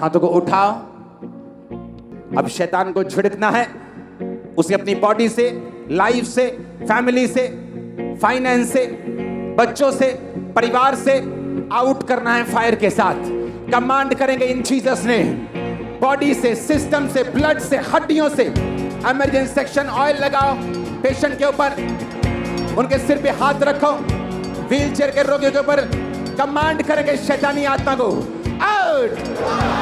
हाथों को उठाओ। अब शैतान को झिड़कना है, उसे अपनी बॉडी से, लाइफ से, फैमिली से, फाइनेंस से, बच्चों से, परिवार से आउट करना है फायर के साथ। कमांड करेंगे इन जीसस ने। बॉडी से, सिस्टम से, ब्लड से, हड्डियों से इमरजेंसी सेक्शन ऑयल लगाओ पेशेंट के ऊपर, उनके सिर पे हाथ रखो, व्हीलचेयर के रोगियों के ऊपर कमांड करेंगे शैतानी आत्मा को, out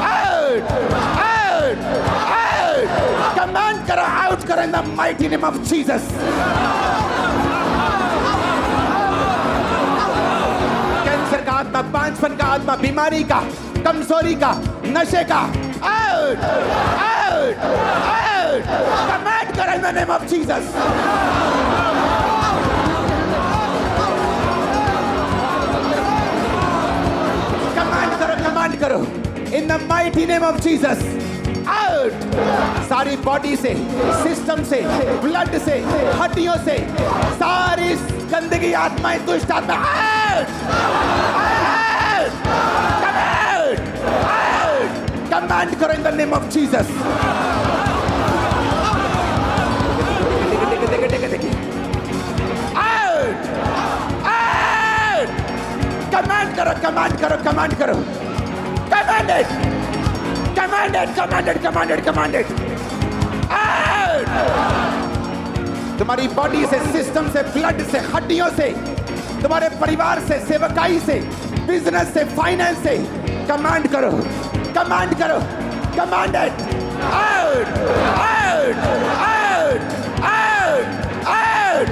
out out out. Command करो, आउट करो in the mighty name of Jesus. Cancer का आत्मा, बांझपन का आत्मा, बीमारी का, कमजोरी का, नशे का, आउट आउट आउट। कमांड करो in the name of Jesus. Command करो in the mighty name of Jesus, out. सारी बॉडी से, सिस्टम से, ब्लड से, हड्डियों से सारी गंदगी आत्माएं, दुष्ट आत्मा, आउट आउट आउट। कमांड करो in the name of Jesus. Out out. Command करो, कमांड करो, कमांड करो। Commanded! Commanded! Commanded! Commanded! Commanded! Out! तुम्हारी बॉडी से, सिस्टम से, ब्लड से, हड्डियों से, तुम्हारे परिवार से, सेवकाई से, बिजनेस से, फाइनेंस से कमांड करो, कमांड करो। Commanded! Out out out out out.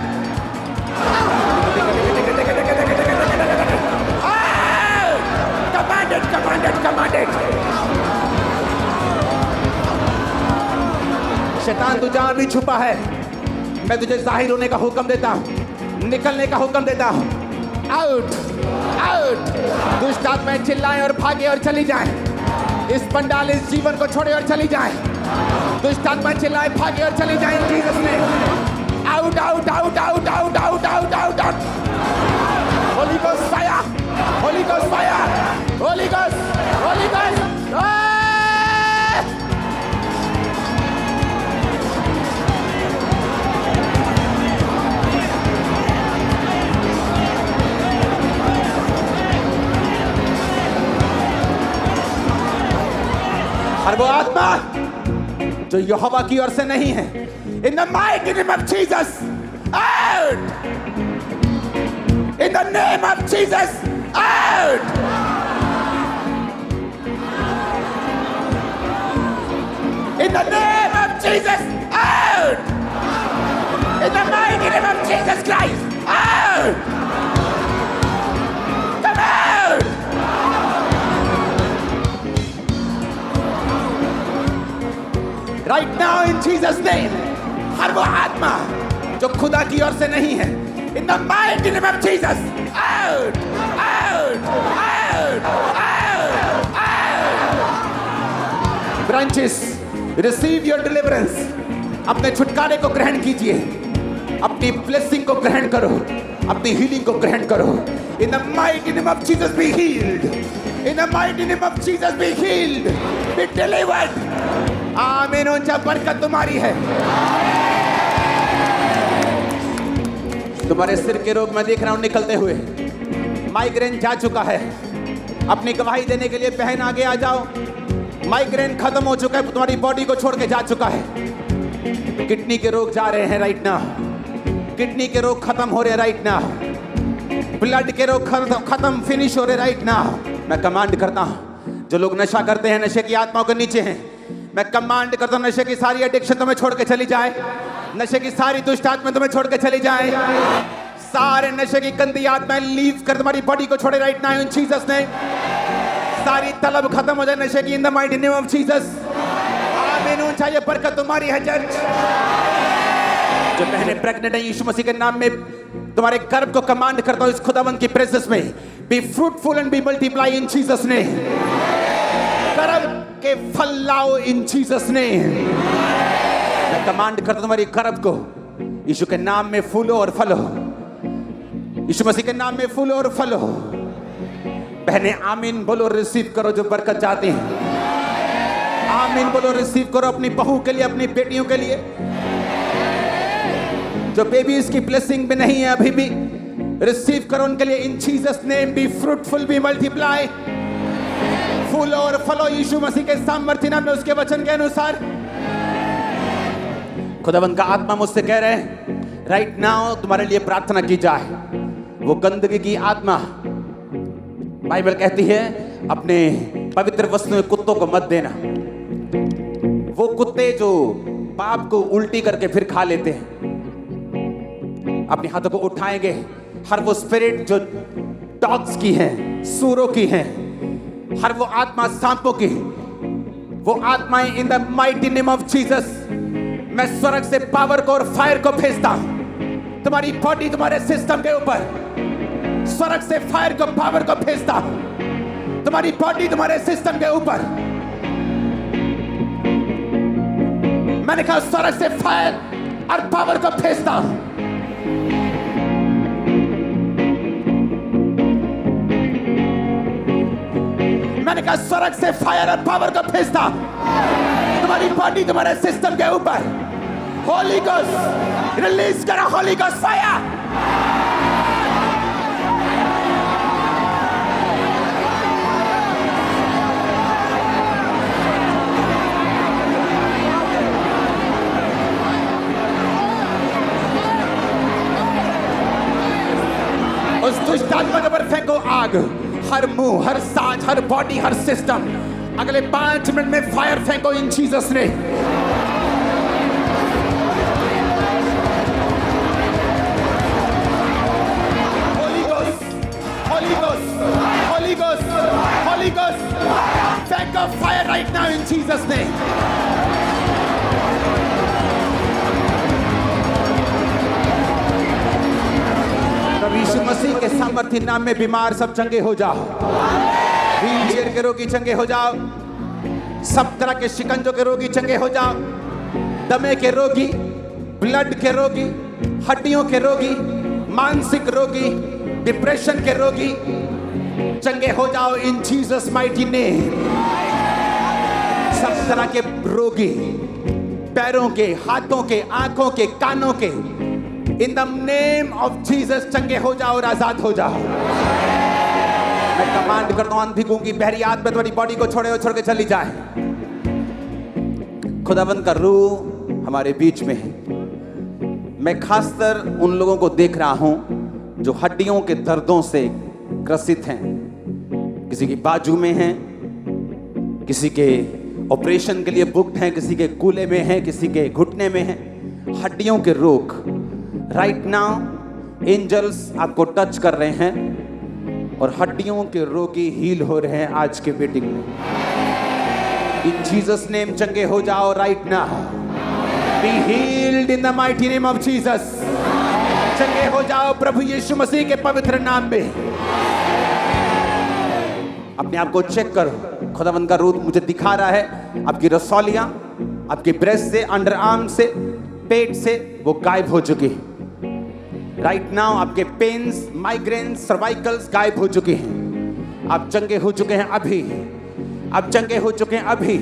Commanded, commanded. शैतान तू जहां भी छुपा है, मैं तुझे जाहिर होने का हुक्म देता हूं, निकलने का हुक्म देता हूं। Out out. दुष्ट आत्माएं चिल्लाएं और भागे और चली जाएं। इस पंडाल, इस जीवन को छोड़े और चली जाएं। दुष्ट आत्माएं चिल्लाएं, भागे और चली जाएं जीसस ने। Out out out out out out out out out. Holi ghost fire, holy ghost fire, holy ghost, holy ghost. और वो आत्मा जो यहोवा की ओर से नहीं है, इन the mighty name of Jesus, out. In the name of Jesus, out. In the name of Jesus, out! In the mighty name of Jesus Christ, out! Come out! Right now in Jesus name, हर वो आत्मा जो खुदा की ओर से नहीं है, in the mighty name of Jesus, out! Out! Out! Out! Out! Branches, Receive your deliverance. अपने छुटकारे को ग्रहण कीजिए, अपनी ब्लेसिंग को ग्रहण करो, अपनी हीलिंग को ग्रहण करो। In the mighty name of Jesus be healed. In the mighty name of Jesus be healed. Be delivered. आमीन। ऊंचा बरकत तुम्हारी है। तुम्हारे सिर के रोग मैं देख रहा हूं निकलते हुए। माइग्रेन जा चुका है। अपनी गवाही देने के लिए बहन आगे आ जाओ। माइग्रेन खत्म हो चुका है, तुम्हारी बॉडी को छोड़ के जा चुका है। किडनी के रोग जा रहे हैं राइट नाउ। किडनी के रोग खत्म हो रहे हैं राइट नाउ। ब्लड के रोग खत्म फिनिश हो रहे राइट नाउ। मैं कमांड करता हूं, जो लोग नशा करते हैं, नशे की आत्माओं के नीचे हैं, मैं कमांड करता हूं, नशे की सारी एडिक्शन तुम्हें छोड़ के चली जाए। नशे की सारी दुष्ट आत्माएं तुम्हें छोड़ के चली जाए। सारे नशे की गंदी आत्माएं लीव कर तुम्हारी बॉडी को छोड़े राइट नाउ इन जीसस ने। सारी तलब खत्म हो जाए नशे की इन the mighty name of Jesus. आमीन। ऊंचा ये बरकत तुम्हारी है चर्च। जो बहनें प्रेग्नेंट हैं, यीशु मसीह के नाम में तुम्हारे गर्भ को कमांड करता हूं इस खुदावंद की प्रेजेंस में, be fruitful and be multiply in Jesus ने। गर्भ के फल लाओ इन जीसस ने। मैं कमांड करता हूं तुम्हारी गर्भ को यीशु के नाम में फूलो और फलो। यीशु मसीह के नाम में फूलो और फलो। बहनें आमीन बोलो, रिसीव करो जो बरकत चाहती हैं। आमीन बोलो। रिसीव करो अपनी बहू के लिए, अपनी बेटियों के लिए जो बेबीज की ब्लेसिंग में नहीं है अभी भी। रिसीव करो उनके लिए in Jesus name. Be fruitful, be multiply, फूलो और फलो यीशु मसीह के सामर्थ्य नाम में, उसके वचन के अनुसार। खुदावंद का आत्मा मुझसे कह रहे हैं राइट नाउ तुम्हारे लिए प्रार्थना की जाए। वो गंदगी की आत्मा, बाइबल कहती है अपने पवित्र वस्तुओं कुत्तों को मत देना। वो कुत्ते जो पाप को उल्टी करके फिर खा लेते हैं, अपने हाथों को उठाएंगे। हर वो स्पिरिट जो डॉग्स की है, सूरों की है, हर वो आत्मा सांपों की, वो आत्माएं इन the mighty name of Jesus, मैं स्वर्ग से पावर को और फायर को भेजता हूं तुम्हारी बॉडी, तुम्हारे सिस्टम के ऊपर। स्वर्ग से फायर को, पावर को भेजता हूं तुम्हारी बॉडी, तुम्हारे सिस्टम के ऊपर। मैंने कहा स्वर्ग से फायर और पावर को भेजता हूं। मैंने कहा स्वर्ग से फायर और पावर को भेजता तुम्हारी बॉडी, तुम्हारे सिस्टम के ऊपर। होली गोस्ट रिलीज करो, होली गोस्ट फायर। उस दुष्ट आत्मा के ऊपर फेंको आग। हर मुंह, हर सांस, हर बॉडी, हर सिस्टम, अगले 5 मिनट में फायर फेंको इन जीसस ने। Holy ghost, holy ghost, holy ghost, holy ghost, फेंको fire right now in Jesus ने। यीशु मसीह के सामर्थ्य नाम में बीमार सब चंगे हो जाओ। व्हील चेयर के रोगी चंगे हो जाओ। सब तरह के शिकंजों के रोगी चंगे हो जाओ। दमे के रोगी, ब्लड के रोगी, हड्डियों के रोगी, मानसिक रोगी, डिप्रेशन के रोगी चंगे हो जाओ इन जीसस माइटी नेम। सब तरह के रोगी, पैरों के, हाथों के, आंखों के, कानों के, in the name of Jesus चंगे हो जाओ और आजाद हो जाओ। मैं कमांड करता हूं अंधी गूंगी बहरी आत्मा तुम्हारी बॉडी को छोड़े और छोड़ के चली जाए। खुदावंद का रूह हमारे बीच में है। मैं खासकर उन लोगों को देख रहा हूं जो हड्डियों के दर्दों से ग्रसित हैं। किसी की बाजू में हैं, किसी के ऑपरेशन के लिए बुक्ड हैं, किसी के कूल्हे में हैं, किसी के घुटने में हैं। हड्डियों के रोग राइट नाउ एंजल्स आपको टच कर रहे हैं और हड्डियों के रोगी हील हो रहे हैं आज के मीटिंग में। इन जीसस नेम चंगे हो जाओ right now. Be healed in the mighty name of Jesus. चंगे हो जाओ प्रभु यीशु मसीह के पवित्र नाम में। अपने आप को चेक करो। खुदावंद का रूह मुझे दिखा रहा है आपकी रसौलियां, आपके ब्रेस्ट से, अंडर आर्म से, पेट से वो गायब हो चुकी है। राइट नाउ आपके पेन्स, माइग्रेन्स, सर्वाइकल्स गायब हो चुके हैं। आप चंगे हो चुके हैं अभी। आप चंगे हो चुके हैं अभी।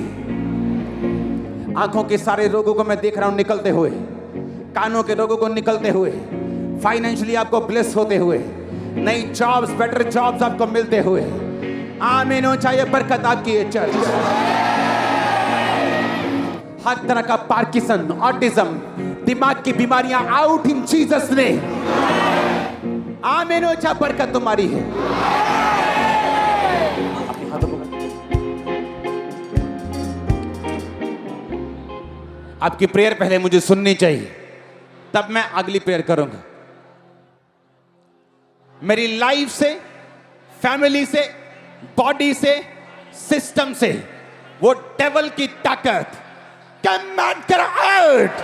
आंखों के सारे रोगों को मैं देख रहा हूं निकलते हुए, कानों के रोगों को निकलते हुए, फाइनेंशियली आपको ब्लेस होते हुए, नई जॉब्स, बेटर जॉब्स आपको मिलते हुए। आमीन हो चाहिए बरकत आपकी ये चर्च। हर तरह का पार्किंसन, ऑटिज्म, दिमाग की बीमारियां आउट इन जीसस ने। आमीन हो चाहे बरकत तुम्हारी है। अपने हाथों को आपकी प्रेयर पहले मुझे सुननी चाहिए, तब मैं अगली प्रेयर करूंगा। मेरी लाइफ से, फैमिली से, बॉडी से, सिस्टम से वो डेविल की ताकत कमांड कर out,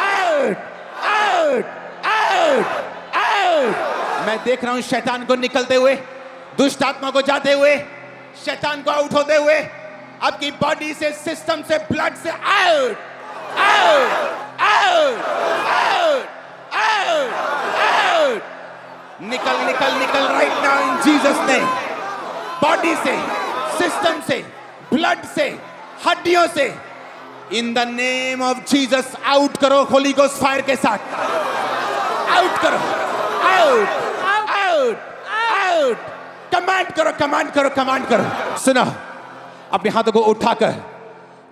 out, out, out, out. मैं देख रहा हूं शैतान को निकलते हुए, दुष्ट आत्मा को जाते हुए, शैतान को आउट होते हुए, आपकी बॉडी से, सिस्टम से, ब्लड से out, out, out, out, out, out. निकल निकल निकल राइट नाउ इन जीसस ने। बॉडी से, सिस्टम से, ब्लड से, हड्डियों से इन the name of Jesus out करो होली गोस्ट फायर के साथ। आउट करो, आउट आउट आउट। कमांड करो, कमांड करो, कमांड करो। सुनो, अपने हाथों को उठाकर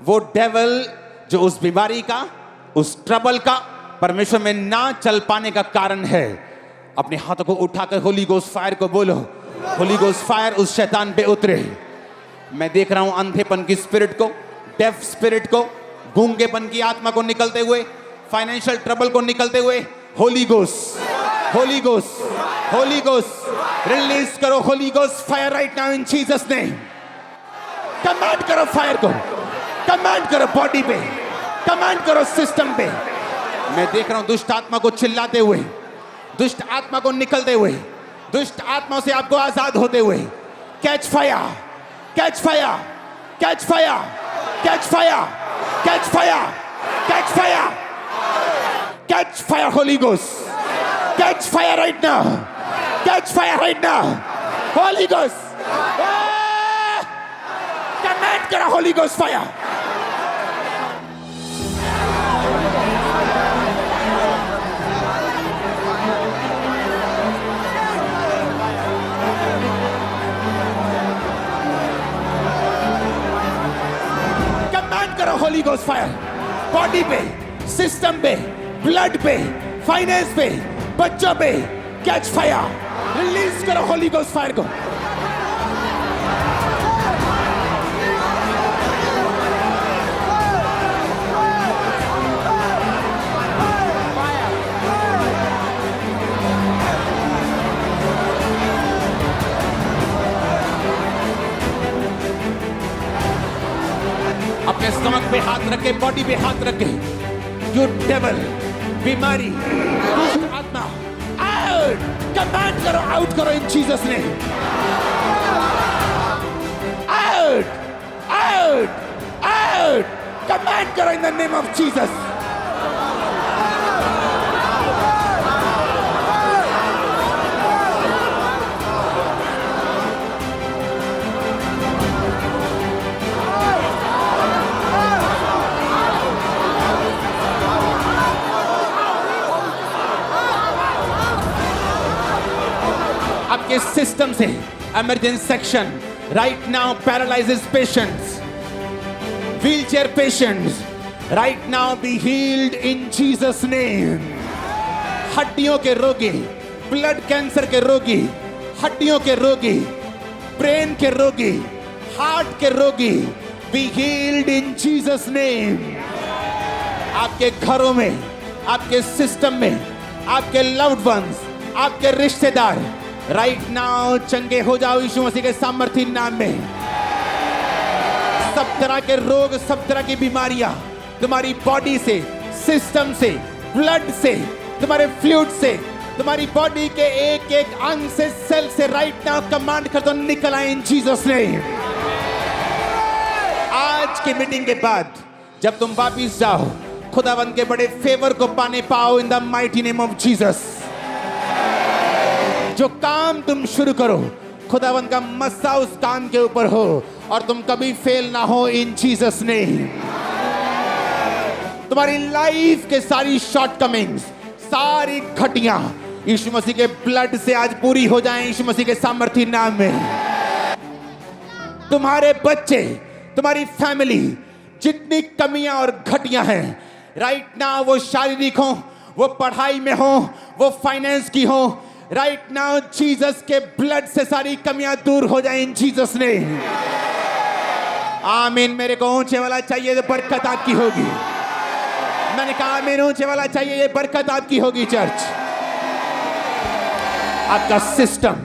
वो डेविल जो उस बीमारी का, उस ट्रबल का, परमेश्वर में ना चल पाने का कारण है, अपने हाथों को उठाकर होली गोस्ट फायर को बोलो, होली गोस्ट फायर उस शैतान पे उतरे। मैं देख रहा हूं अंधेपन की स्पिरिट को, डेफ स्पिरिट को, गूंगेपन की आत्मा को निकलते हुए, फाइनेंशियल ट्रबल को निकलते हुए। Holy ghost, holy ghost, holy ghost release करो, holy ghost fire right now in Jesus name. Command करो फायर को, कमांड करो बॉडी पे, कमांड करो सिस्टम पे। मैं देख रहा हूं दुष्ट आत्मा को चिल्लाते हुए, दुष्ट आत्मा को निकलते हुए, दुष्ट आत्मा से आपको आजाद होते हुए। Catch fire, catch fire, catch fire, catch fire, catch fire, catch fire, catch fire holy ghost, catch fire right now, catch fire right now holy ghost. Command करो holy ghost fire. Holy ghost fire body पे, system पे, blood पे, finance पे, बच्चों पे। Catch fire, release करो holy ghost fire को। अपने स्टमक पे हाथ रखे, बॉडी पे हाथ रखे। यू डेविल, बीमारी, दुष्ट आत्मा, आउट। कमांड करो, आउट करो in Jesus name. Out, out, out. Command करो in the name of Jesus. आपके सिस्टम से emergency section right now paralysis patients, wheelchair patients right now be healed in Jesus name. हड्डियों के रोगी, blood cancer के रोगी, हड्डियों के रोगी, ब्रेन के रोगी, हार्ट के रोगी B healed in Jesus name. आपके घरों में, आपके सिस्टम में, आपके लव्ड वंस, आपके रिश्तेदार राइट नाउ चंगे हो जाओ यीशु मसीह के सामर्थी नाम में। सब तरह के रोग, सब तरह की बीमारियां तुम्हारी बॉडी से, सिस्टम से, ब्लड से, तुम्हारे फ्लूइड से, तुम्हारी बॉडी के एक एक अंग से, सेल से राइट नाउ कमांड कर दो, निकल आए इन जीसस नेम। आज की मीटिंग के बाद जब तुम वापिस जाओ, खुदावंद के बड़े फेवर को पाने पाओ इन the mighty name of Jesus. जो काम तुम शुरू करो, खुदावंद का मस्सा उस काम के ऊपर हो और तुम कभी फेल ना हो इन जीसस नेम। तुम्हारी लाइफ के सारी शॉर्टकमिंग्स, सारी घटियां यीशु मसीह के ब्लड से आज पूरी हो जाएं यीशु मसीह के सामर्थी नाम में। तुम्हारे बच्चे, तुम्हारी फैमिली, जितनी कमियां और घटियां हैं राइट नाउ, वो शारीरिक हो, वो पढ़ाई में हो, वो फाइनेंस की हो, राइट नाउ जीसस के ब्लड से सारी कमियां दूर हो जाएं इन जीसस ने। आमीन। मेरे को ऊंचे वाला चाहिए तो बरकत आपकी होगी। मैंने कहा आमीन, ऊंचे वाला चाहिए, ये बरकत आपकी होगी चर्च। आपका सिस्टम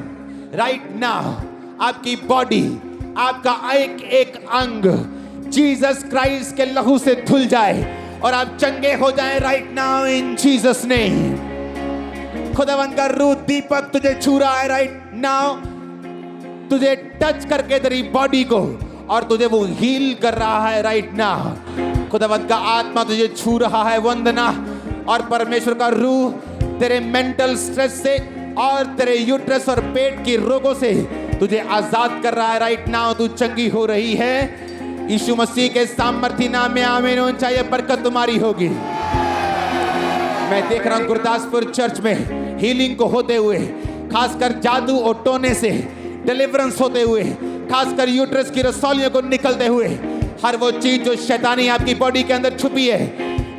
राइट नाउ, आपकी बॉडी, आपका एक एक अंग जीसस क्राइस्ट के लहू से धुल जाए और आप चंगे हो जाएं राइट नाउ इन जीसस ने। खुदावंद का रूह दीपक तुझे छू रहा है राइट नाउ, तुझे टच करके तेरी बॉडी को और तुझे वो हील कर रहा है राइट नाउ। खुदावंद का आत्मा तुझे छू रहा है वंदना, और परमेश्वर का रूह तेरे मेंटल स्ट्रेस से और तेरे यूट्रस और पेट की रोगों से तुझे आजाद कर रहा है राइट नाउ। तू चंगी हो रही है यीशु मसीह के सामर्थी नाम में आमीन होना चाहिए। बरकत तुम्हारी होगी। मैं देख रहा हूँ गुरदासपुर चर्च में हीलिंग को होते हुए, खासकर जादू और टोने से डिलीवरेंस होते हुए, खासकर यूट्रस की रसौलियों को निकलते हुए, हर वो चीज जो शैतानी आपकी बॉडी के अंदर छुपी है,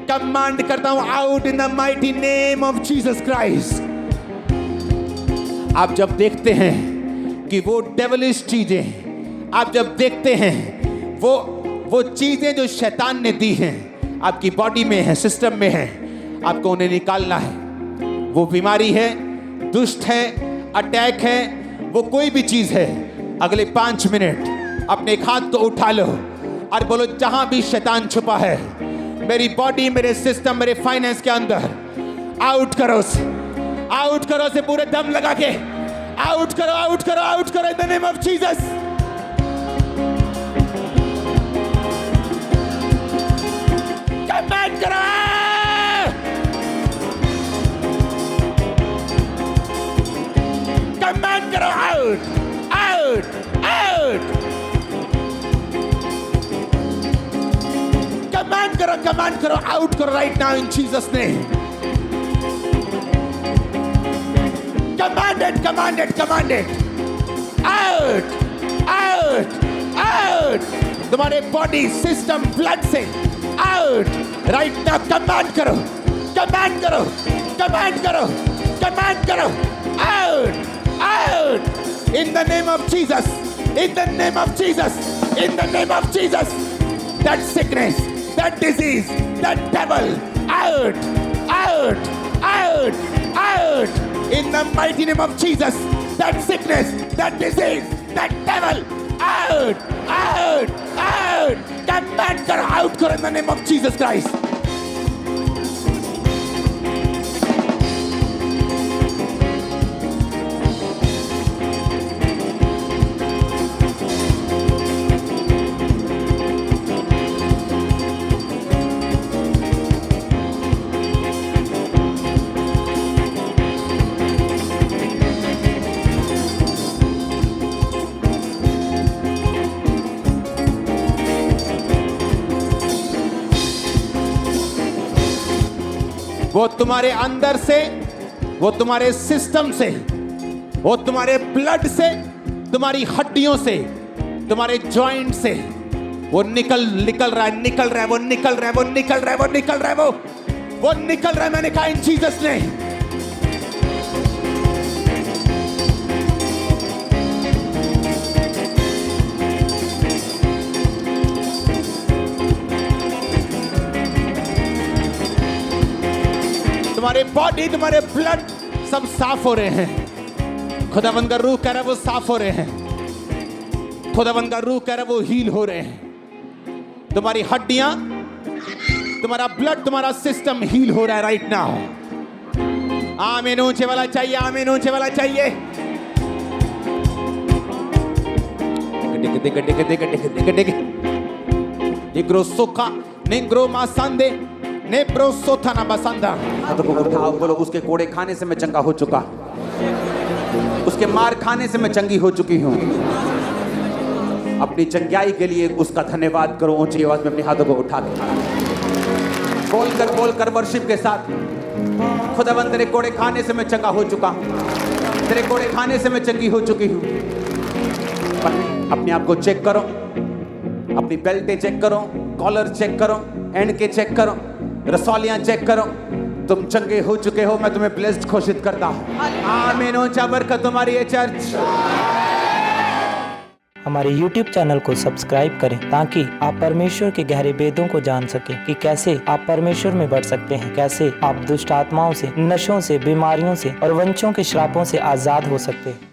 कमांड करता हूं out in the mighty name of Jesus Christ. आप जब देखते हैं कि वो डेविलिश चीजें, आप जब देखते हैं वो चीजें जो शैतान ने दी हैं, आपकी बॉडी में है, सिस्टम में है, आपको उन्हें निकालना है। वो बीमारी है, दुष्ट है, अटैक है, वो कोई भी चीज है, अगले 5 मिनट अपने एक हाथ को उठा लो और बोलो, जहां भी शैतान छुपा है मेरी बॉडी, मेरे सिस्टम, मेरे फाइनेंस के अंदर, आउट करो उसे, आउट करो उसे पूरे दम लगा के, आउट करो, आउट करो, आउट करो in the name of Jesus. Command करो, कमांड करो, आउट, आउट, आउट। कमांड करो, आउट करो right now in Jesus name. Commanded, commanded, commanded, out, out, out. तुम्हारे बॉडी, सिस्टम, ब्लड से आउट राइट नाउ। कमांड करो, command करो, command करो, command करो, out, out in the name of Jesus, in the name of Jesus, in the name of Jesus. That sickness, that disease, that devil, out, out, out, out, in the mighty name of Jesus. That sickness, that disease, that devil, out, out, out. Command karo, out karo in the name of Jesus Christ. वो तुम्हारे अंदर से, वो तुम्हारे system से, वो तुम्हारे blood से, तुम्हारी हड्डियों से, तुम्हारे जॉइंट से वो निकल रहा है, निकल रहा है, वो निकल रहा है, वो निकल रहा है, वो निकल रहा है, वो निकल रहा है। मैंने कहा इन जीसस ने। तुम्हारे बॉडी, तुम्हारे ब्लड सब साफ हो रहे हैं। खुदावंद का रूह कह रहा है वो साफ हो रहे हैं। खुदावंद का रूह कह रहा है वो हील हो रहे हैं। तुम्हारी हड्डियां, तुम्हारा ब्लड, तुम्हारा सिस्टम हील हो रहा है राइट नाउ। आमीन ऊंचे वाला चाहिए, आमीन ऊंचे वाला चाहिए। निग्रो सोखा, निग्रो मासांदे, नेब्रो सोथा ना बसंदा। बोलो, उसके कोड़े खाने से मैं चंगा हो चुका, उसके मार खाने से मैं चंगी हो चुकी हूँ। अपनी चंगाई के लिए उसका धन्यवाद करो ऊंची आवाज में अपने हाथों को उठा के बोल कर वर्शिप के साथ। खुदावंद तेरे कोड़े खाने से मैं चंगा हो चुका, तेरे कोड़े खाने से मैं चंगी हो चुकी हूँ। अपने आप को चेक करो, अपनी बेल्टें चेक करो, कॉलर चेक करो, एंड के चेक करो, रसौलियां चेक करो। तुम चंगे हो चुके हो। मैं तुम्हें ब्लेस्ड घोषित करता हूँ। आमीन। ऊंचा बरकत तुम्हारी है चर्च। हमारे YouTube चैनल को सब्सक्राइब करें ताकि आप परमेश्वर के गहरे भेदों को जान सकें कि कैसे आप परमेश्वर में बढ़ सकते हैं, कैसे आप दुष्ट आत्माओं से, नशों से, बीमारियों से और वंशों के श्रापों से आजाद हो सकते हैं।